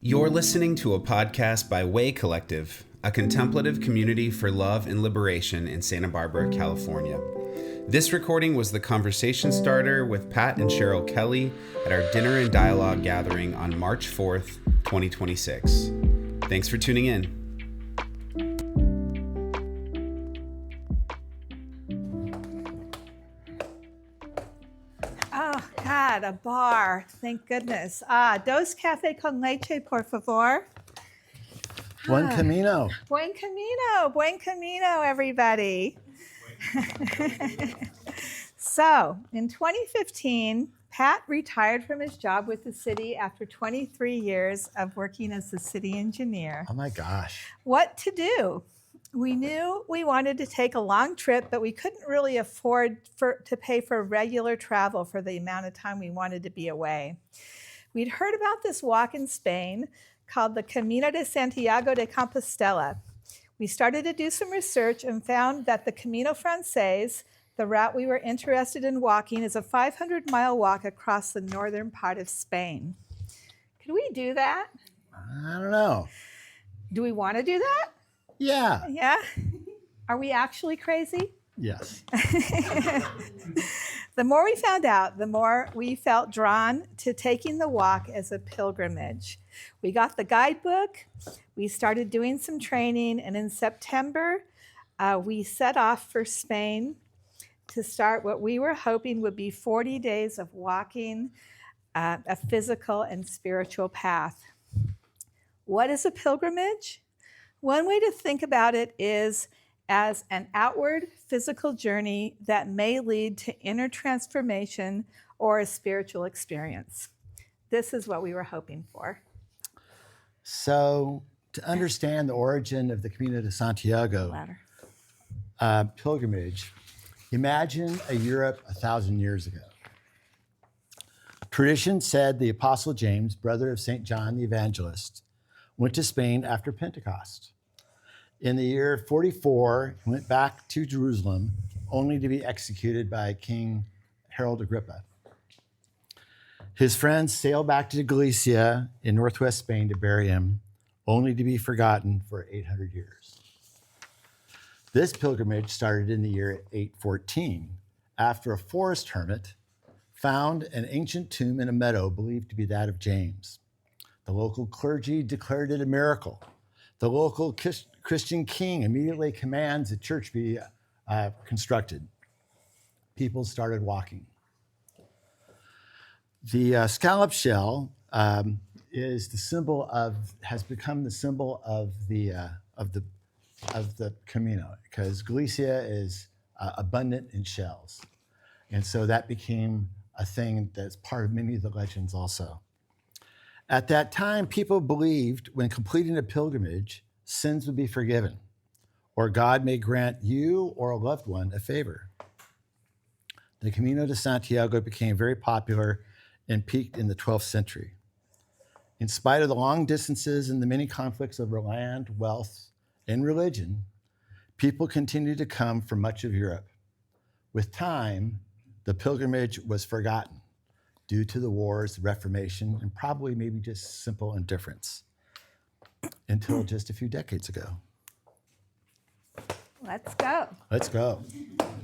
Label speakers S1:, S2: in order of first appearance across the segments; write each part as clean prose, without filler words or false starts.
S1: You're listening to a podcast by Way Collective, a contemplative community for love and liberation in Santa Barbara, California. This recording was the conversation starter with Pat and Sheryl Kelly at our Dinner and Dialogue gathering on March 4th, 2026. Thanks for tuning in.
S2: A bar, thank goodness. Dos café con leche, por favor.
S3: Buen Camino.
S2: Buen Camino, everybody. So, in 2015, Pat retired from his job with the city after 23 years of working as the city engineer.
S3: Oh my gosh.
S2: What to do? We knew we wanted to take a long trip, but we couldn't really afford to pay for regular travel for the amount of time we wanted to be away. We'd heard about this walk in Spain called the Camino de Santiago de Compostela. We started to do some research and found that the Camino Francés, the route we were interested in walking, is a 500-mile walk across the northern part of Spain. Could we do that?
S3: I don't know.
S2: Do we want to do that?
S3: Yeah.
S2: Yeah? Are we actually crazy?
S3: Yes.
S2: The more we found out, the more we felt drawn to taking the walk as a pilgrimage. We got the guidebook, we started doing some training, and in September, we set off for Spain to start what we were hoping would be 40 days of walking a physical and spiritual path. What is a pilgrimage? One way to think about it is as an outward physical journey that may lead to inner transformation or a spiritual experience. This is what we were hoping for.
S3: So, to understand the origin of the Camino de Santiago pilgrimage, imagine a Europe 1,000 years ago. Tradition said the Apostle James, brother of St. John the Evangelist, went to Spain after Pentecost. In the year 44, he went back to Jerusalem only to be executed by King Herod Agrippa. His friends sailed back to Galicia in northwest Spain to bury him, only to be forgotten for 800 years. This pilgrimage started in the year 814, after a forest hermit found an ancient tomb in a meadow believed to be that of James. The local clergy declared it a miracle. The local Christian king immediately commands a church be constructed. People started walking. The scallop shell has become the symbol of the Camino, because Galicia is abundant in shells, and so that became a thing that's part of many of the legends also. At that time, people believed when completing a pilgrimage, sins would be forgiven, or God may grant you or a loved one a favor. The Camino de Santiago became very popular and peaked in the 12th century. In spite of the long distances and the many conflicts over land, wealth, and religion, people continued to come from much of Europe. With time, the pilgrimage was forgotten due to the wars, the Reformation, and probably maybe just simple indifference, until just a few decades ago.
S2: Let's go.
S3: Let's go.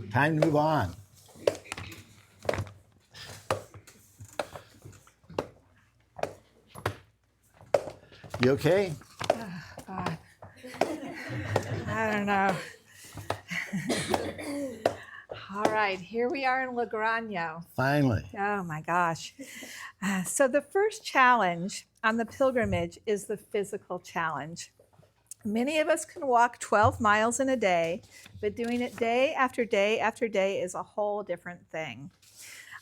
S3: Time to move on. You okay?
S2: Oh, God. I don't know. All right, here we are in Logroño.
S3: Finally.
S2: Oh my gosh. So the first challenge on the pilgrimage is the physical challenge. Many of us can walk 12 miles in a day, but doing it day after day after day is a whole different thing.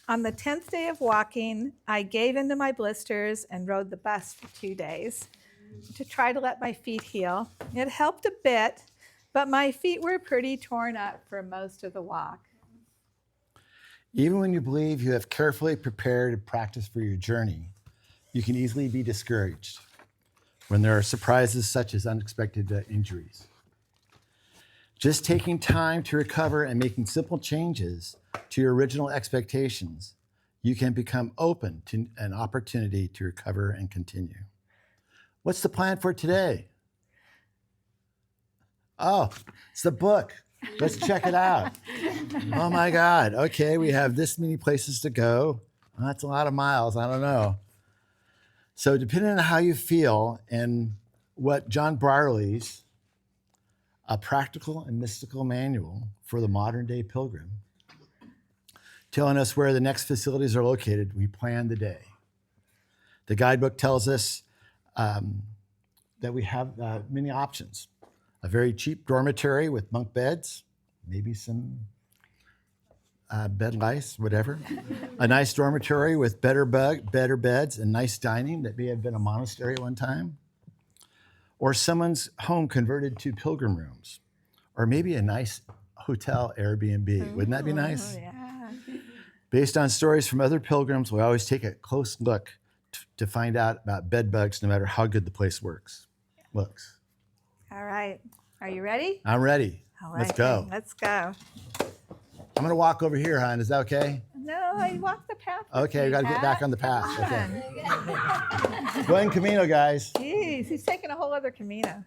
S2: On the 10th day of walking, I gave into my blisters and rode the bus for 2 days to try to let my feet heal. It helped a bit, but my feet were pretty torn up for most of the walk.
S3: Even when you believe you have carefully prepared and practiced for your journey, you can easily be discouraged when there are surprises such as unexpected injuries. Just taking time to recover and making simple changes to your original expectations, you can become open to an opportunity to recover and continue. What's the plan for today? Oh, it's the book. Let's check it out. Oh my God. Okay, we have this many places to go. Well, that's a lot of miles. I don't know. So depending on how you feel and what John Brierley's A Practical and Mystical Manual for the Modern Day Pilgrim, telling us where the next facilities are located, we plan the day. The guidebook tells us that we have many options. A very cheap dormitory with bunk beds, maybe some bed lice, whatever. A nice dormitory with better beds and nice dining that may have been a monastery at one time. Or someone's home converted to pilgrim rooms. Or maybe a nice hotel Airbnb. Wouldn't that be nice?
S2: Oh, yeah.
S3: Based on stories from other pilgrims, we always take a close look to find out about bed bugs, no matter how good the place looks.
S2: All right. Are you ready?
S3: I'm ready.
S2: All
S3: Let's
S2: right,
S3: go.
S2: then. Let's go.
S3: I'm going to walk over here, hon. Is that okay?
S2: No, I walked the path.
S3: Okay, we got to get back on the path.
S2: Come
S3: Okay.
S2: on.
S3: Buen Camino, guys.
S2: Jeez, he's taking a whole other Camino.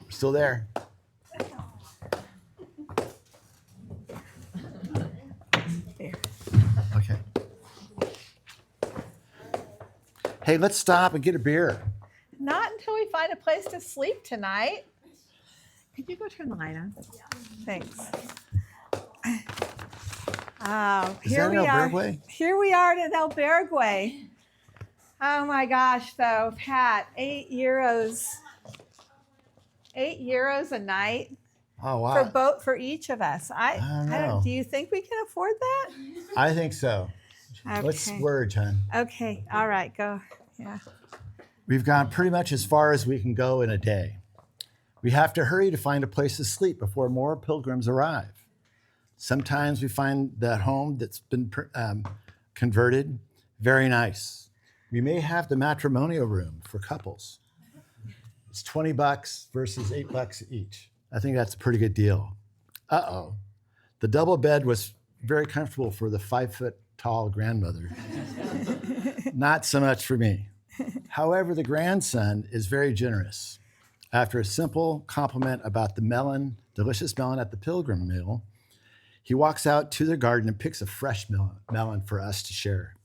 S3: We're still there.
S2: There.
S3: Okay. Hey, let's stop and get a beer.
S2: Not until we find a place to sleep tonight. Could you go turn the light on? Thanks. Oh,
S3: Is that in Albergue?
S2: Here we are in Albergue. Oh my gosh, though, Pat, €8. €8 a night
S3: Oh, wow.
S2: for each of us.
S3: I don't know.
S2: Do you think we can afford that?
S3: I think so. Let's
S2: Okay.
S3: splurge, hon.
S2: Okay. All right. Go. Yeah.
S3: We've gone pretty much as far as we can go in a day. We have to hurry to find a place to sleep before more pilgrims arrive. Sometimes we find that home that's been converted very nice. We may have the matrimonial room for couples. It's $20 versus $8 each. I think that's a pretty good deal. Uh-oh. The double bed was very comfortable for the 5-foot-tall grandmother. Not so much for me. However, the grandson is very generous. After a simple compliment about the delicious melon at the pilgrim meal, he walks out to the garden and picks a fresh melon for us to share.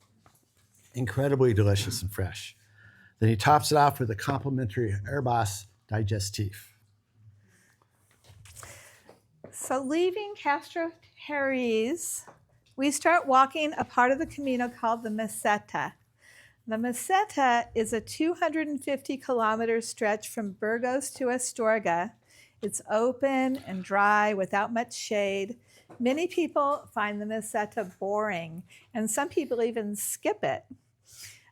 S3: Incredibly delicious and fresh. Then he tops it off with a complimentary herbas digestif.
S2: So leaving Castro Harris, we start walking a part of the Camino called the Meseta. The Meseta is a 250-kilometer stretch from Burgos to Astorga. It's open and dry without much shade. Many people find the Meseta boring, and some people even skip it.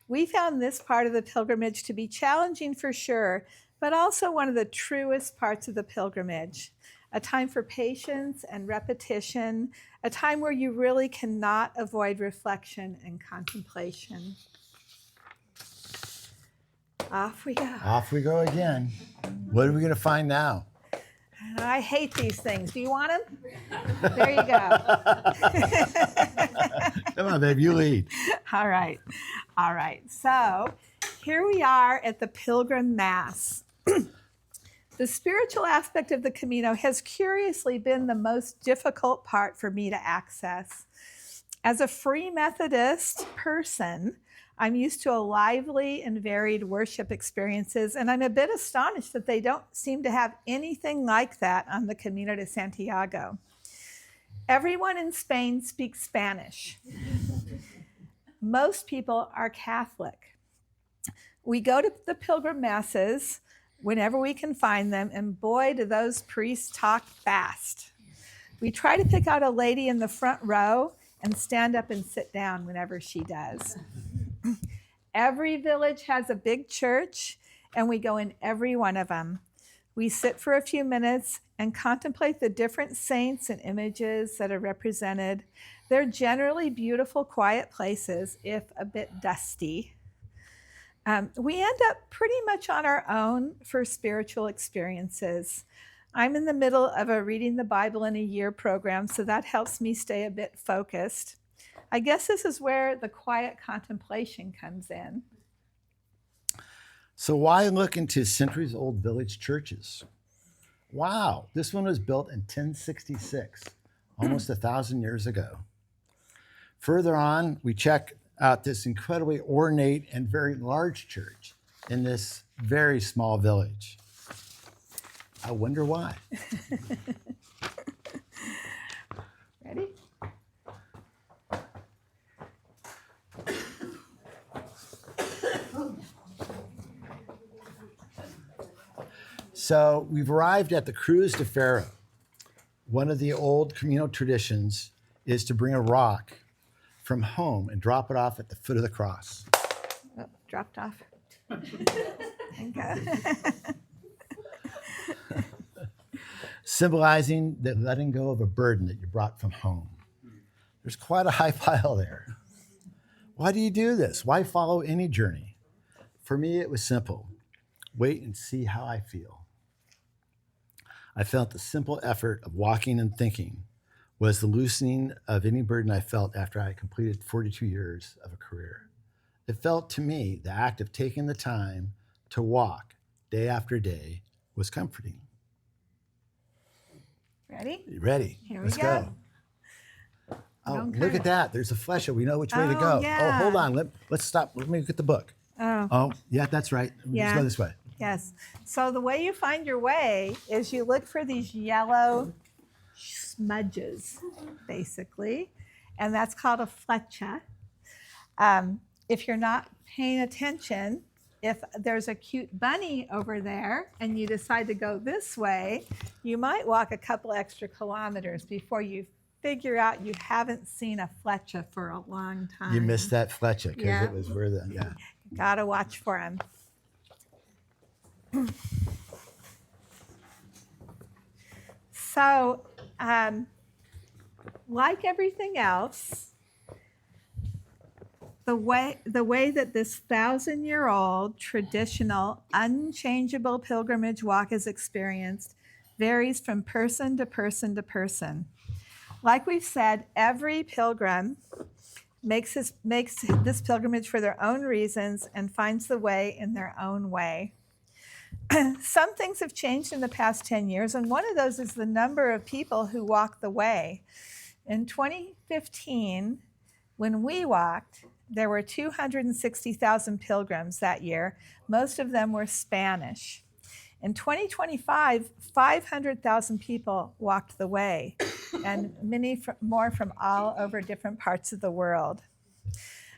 S2: We found this part of the pilgrimage to be challenging for sure, but also one of the truest parts of the pilgrimage. A time for patience and repetition, a time where you really cannot avoid reflection and contemplation. Off we go.
S3: Off we go again. What are we going to find now?
S2: I hate these things. Do you want them? There you go.
S3: Come on, babe, you lead.
S2: All right. All right. So here we are at the Pilgrim Mass. The spiritual aspect of the Camino has curiously been the most difficult part for me to access. As a Free Methodist person, I'm used to a lively and varied worship experiences, and I'm a bit astonished that they don't seem to have anything like that on the Camino de Santiago. Everyone in Spain speaks Spanish. Most people are Catholic. We go to the pilgrim masses whenever we can find them, and boy, do those priests talk fast. We try to pick out a lady in the front row and stand up and sit down whenever she does. Every village has a big church, and we go in every one of them. We sit for a few minutes and contemplate the different saints and images that are represented. They're generally beautiful, quiet places, if a bit dusty. We end up pretty much on our own for spiritual experiences. I'm in the middle of a Reading the Bible in a Year program, so that helps me stay a bit focused. I guess this is where the quiet contemplation comes in.
S3: So why look into centuries-old village churches? Wow, this one was built in 1066, almost 1,000 years ago. Further on, we check out this incredibly ornate and very large church in this very small village. I wonder why.
S2: Ready?
S3: So we've arrived at the Cruz de Ferro. One of the old Camino traditions is to bring a rock from home and drop it off at the foot of the cross.
S2: Oh, dropped off. Thank God.
S3: Symbolizing the letting go of a burden that you brought from home. There's quite a high pile there. Why do you do this? Why follow any journey? For me, it was simple. Wait and see how I feel. I felt the simple effort of walking and thinking was the loosening of any burden I felt after I completed 42 years of a career. It felt to me the act of taking the time to walk day after day was comforting.
S2: Ready?
S3: You ready?
S2: Here we
S3: Let's
S2: go.
S3: Oh,
S2: Okay.
S3: look at that. There's a flecha. We know which way to
S2: Oh,
S3: go.
S2: yeah.
S3: Oh, hold on. Let's stop. Let me get the book.
S2: Oh,
S3: Oh, yeah, that's right.
S2: Yeah.
S3: Let's go this way.
S2: yes. So the way you find your way is you look for these yellow smudges, basically, and that's called a flecha. If you're not paying attention, if there's a cute bunny over there and you decide to go this way, you might walk a couple extra kilometers before you figure out you haven't seen a flecha for a long time.
S3: You missed that flecha because
S2: Yeah.
S3: it was where the, yeah.
S2: Gotta watch for them. So, like everything else, the way that this 1,000-year-old traditional unchangeable pilgrimage walk is experienced varies from person to person to person. Like we've said, every pilgrim makes this pilgrimage for their own reasons and finds the way in their own way. Some things have changed in the past 10 years, and one of those is the number of people who walk the way. In 2015, when we walked, there were 260,000 pilgrims that year. Most of them were Spanish. In 2025, 500,000 people walked the way, and many more from all over different parts of the world.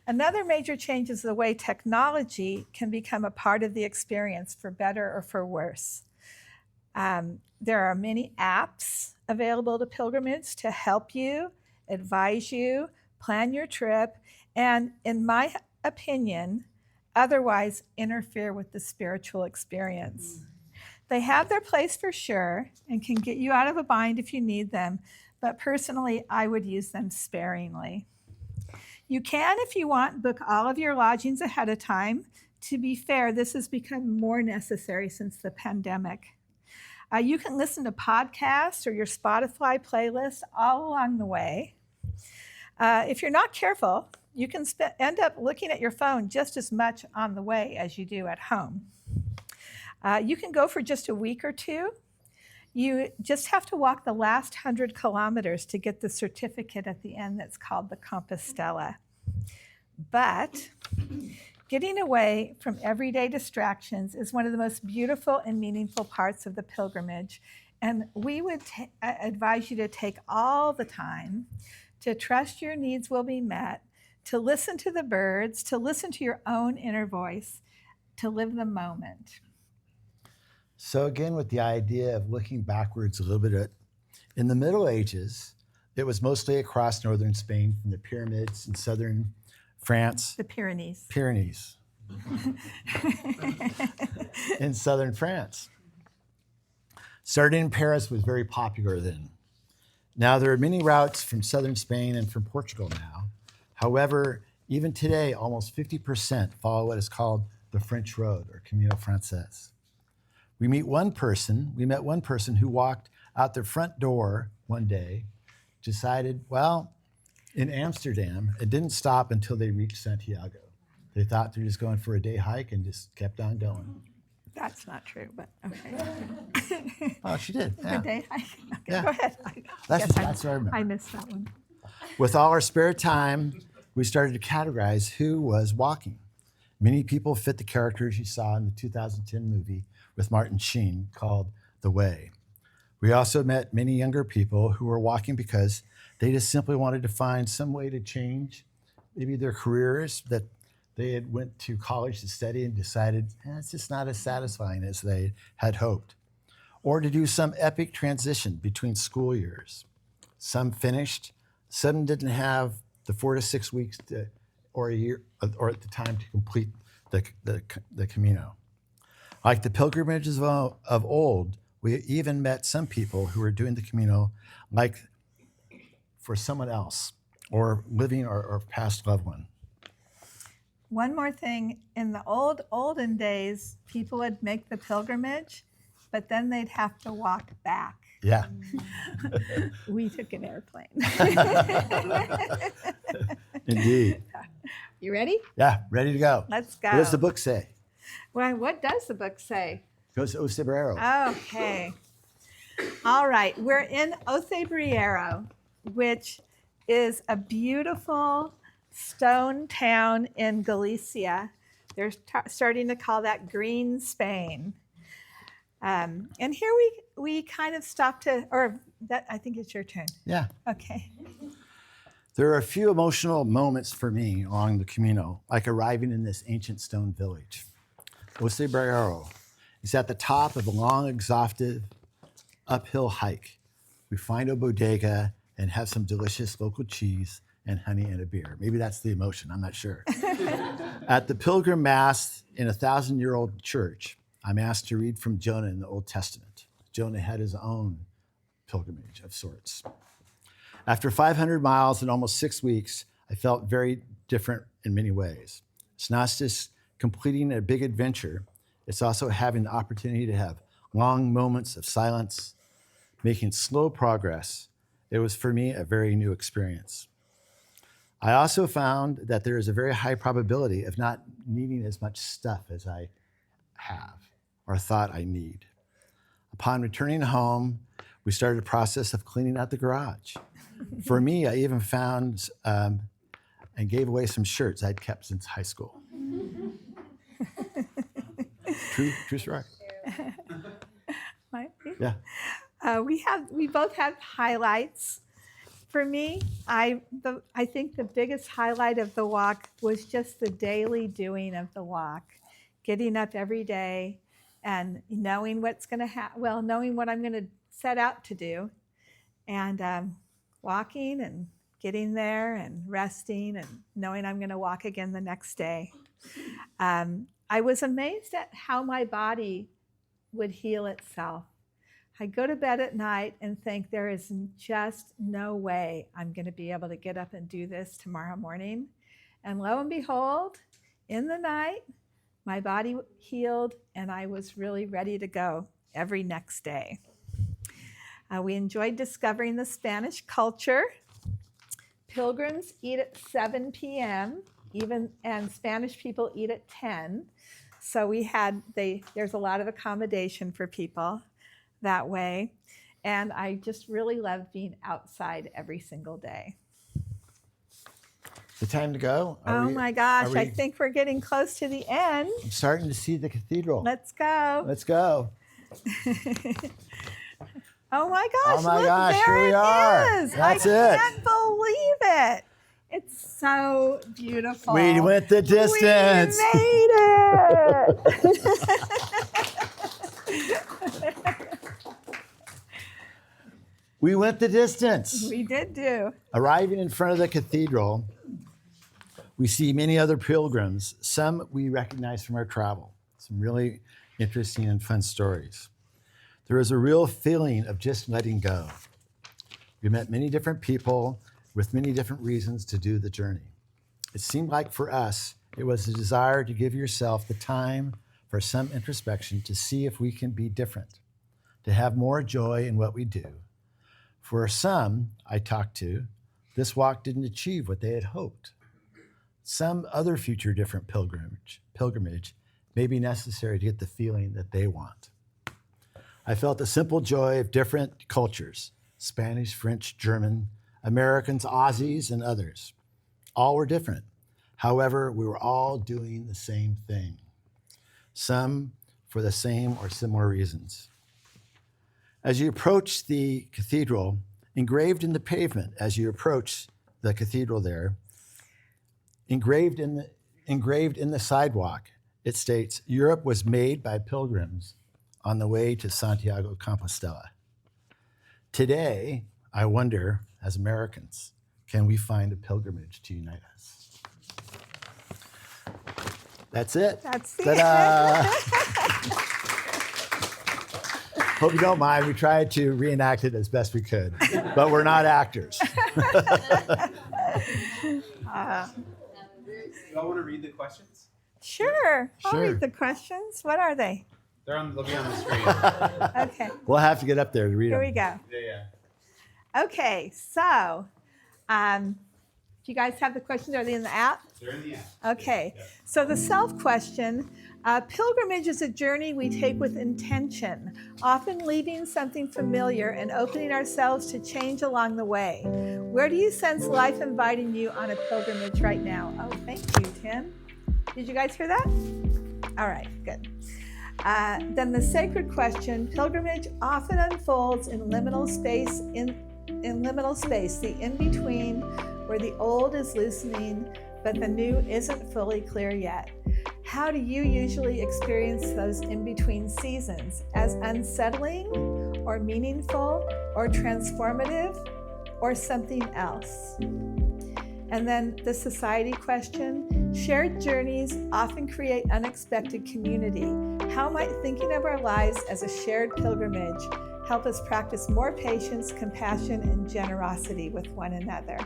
S2: Another major change is the way technology can become a part of the experience, for better or for worse. There are many apps available to pilgrims to help you, advise you, plan your trip, and in my opinion, otherwise interfere with the spiritual experience. They have their place for sure and can get you out of a bind if you need them, but personally, I would use them sparingly. You can, if you want, book all of your lodgings ahead of time. To be fair, this has become more necessary since the pandemic. You can listen to podcasts or your Spotify playlist all along the way. If you're not careful, you can end up looking at your phone just as much on the way as you do at home. You can go for just a week or two. You just have to walk the last 100 kilometers to get the certificate at the end that's called the Compostela. But getting away from everyday distractions is one of the most beautiful and meaningful parts of the pilgrimage. And we would advise you to take all the time to trust your needs will be met, to listen to the birds, to listen to your own inner voice, to live the moment.
S3: So again, with the idea of looking backwards a little bit, in the Middle Ages, it was mostly across northern Spain from the pyramids in southern France.
S2: The Pyrenees.
S3: Pyrenees. In southern France. Starting in Paris was very popular then. Now there are many routes from southern Spain and from Portugal now. However, even today, almost 50% follow what is called the French Road, or Camino Frances. We met one person who walked out their front door one day, decided, well, in Amsterdam, it didn't stop until they reached Santiago. They thought they were just going for a day hike and just kept on going.
S2: That's not true, but okay.
S3: Oh, she did.
S2: The
S3: Yeah.
S2: day hike. Okay,
S3: Yeah.
S2: go ahead.
S3: That's what I remember.
S2: I missed that one.
S3: With all our spare time, we started to categorize who was walking. Many people fit the characters you saw in the 2010 movie with Martin Sheen called The Way. We also met many younger people who were walking because they just simply wanted to find some way to change maybe their careers that they had went to college to study and decided it's just not as satisfying as they had hoped, or to do some epic transition between school years. Some finished, some didn't have the 4 to 6 weeks or a year or at the time to complete the Camino. Like the pilgrimages of old, we even met some people who were doing the Camino like for someone else or living or past loved one.
S2: One more thing, in the olden days, people would make the pilgrimage, but then they'd have to walk back.
S3: Yeah.
S2: We took an airplane.
S3: Indeed.
S2: You ready?
S3: Yeah, ready to go.
S2: Let's go.
S3: What does the book say?
S2: Well, what does the book say?
S3: Goes to Ocebrero.
S2: Okay. All right. We're in Ocebrero, which is a beautiful stone town in Galicia. They're starting to call that Green Spain. And here we kind of stopped to, or that I think it's your turn.
S3: Yeah.
S2: Okay.
S3: There are a few emotional moments for me along the Camino, like arriving in this ancient stone village. Ocebrero is at the top of a long, exhaustive uphill hike. We find a bodega and have some delicious local cheese and honey and a beer. Maybe that's the emotion, I'm not sure. At the pilgrim mass in a 1,000-year-old church, I'm asked to read from Jonah in the Old Testament. Jonah had his own pilgrimage of sorts. After 500 miles and almost 6 weeks, I felt very different in many ways. It's not just completing a big adventure, it's also having the opportunity to have long moments of silence, making slow progress. It was, for me, a very new experience. I also found that there is a very high probability of not needing as much stuff as I have or thought I need. Upon returning home, we started a process of cleaning out the garage. For me, I even found and gave away some shirts I'd kept since high school. True story.
S2: Might be.
S3: Yeah.
S2: We both have highlights. For me, I think the biggest highlight of the walk was just the daily doing of the walk, getting up every day and knowing what's going to happen. Well, knowing what I'm going to set out to do, and walking and getting there and resting and knowing I'm going to walk again the next day. I was amazed at how my body would heal itself. I go to bed at night and think there is just no way I'm going to be able to get up and do this tomorrow morning. And lo and behold, in the night, my body healed and I was really ready to go every next day. We enjoyed discovering the Spanish culture. Pilgrims eat at 7 p.m., and Spanish people eat at 10. So there's a lot of accommodation for people that way. And I just really love being outside every single day.
S3: The time to go?
S2: My gosh, I think we're getting close to the end.
S3: I'm starting to see the cathedral.
S2: Let's go.
S3: Let's go.
S2: Oh my gosh, look,
S3: here
S2: there
S3: we
S2: it
S3: are.
S2: is.
S3: That's it.
S2: I can't believe it. It's so beautiful.
S3: We went the distance.
S2: We made it.
S3: We went the distance.
S2: We did do.
S3: Arriving in front of the cathedral, we see many other pilgrims. Some we recognize from our travel. Some really interesting and fun stories. There was a real feeling of just letting go. We met many different people with many different reasons to do the journey. It seemed like for us, it was a desire to give yourself the time for some introspection to see if we can be different, to have more joy in what we do. For some I talked to, this walk didn't achieve what they had hoped. Some other future different pilgrimage may be necessary to get the feeling that they want. I felt the simple joy of different cultures, Spanish, French, German, Americans, Aussies, and others. All were different. However, we were all doing the same thing, some for the same or similar reasons. As you approach the cathedral, engraved in the pavement, as you approach the cathedral there, engraved in the sidewalk, it states, Europe was made by pilgrims on the way to Santiago, Compostela. Today, I wonder, as Americans, can we find a pilgrimage to unite us? That's it.
S2: That's it.
S3: Ta-da! Hope you don't mind. We tried to reenact it as best we could, but we're not actors.
S1: Y'all want to read the questions?
S2: Sure. I'll
S3: Sure.
S2: read the questions. What are they?
S1: They'll be on the screen.
S2: Okay,
S3: We'll have to get up there to read
S2: here
S3: them.
S2: we go.
S1: Yeah.
S2: Okay, so do you guys have the questions? Are they in the app?
S1: They're in the app.
S2: Okay, so the self question, pilgrimage is a journey we take with intention, often leaving something familiar and opening ourselves to change along the way. Where do you sense life inviting you on a pilgrimage right now? Oh, thank you, Tim. Did you guys hear that? All right, good. Then the sacred question, pilgrimage often unfolds in liminal space, in liminal space, the in-between where the old is loosening, but the new isn't fully clear yet. How do you usually experience those in-between seasons? As unsettling or meaningful or transformative or something else? And then the society question, shared journeys often create unexpected community. How might thinking of our lives as a shared pilgrimage help us practice more patience, compassion, and generosity with one another?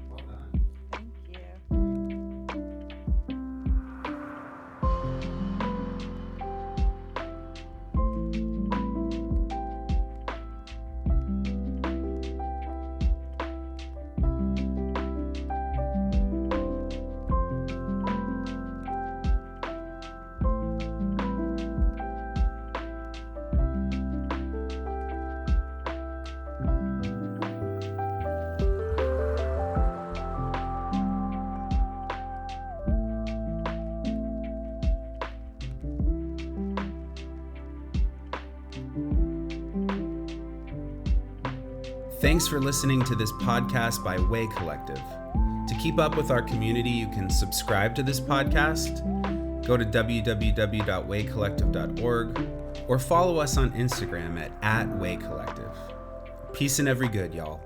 S1: Well done.
S2: Thank you.
S1: Thanks for listening to this podcast by Way Collective. To keep up with our community, you can subscribe to this podcast, go to www.waycollective.org, or follow us on Instagram at @waycollective. Peace and every good, y'all.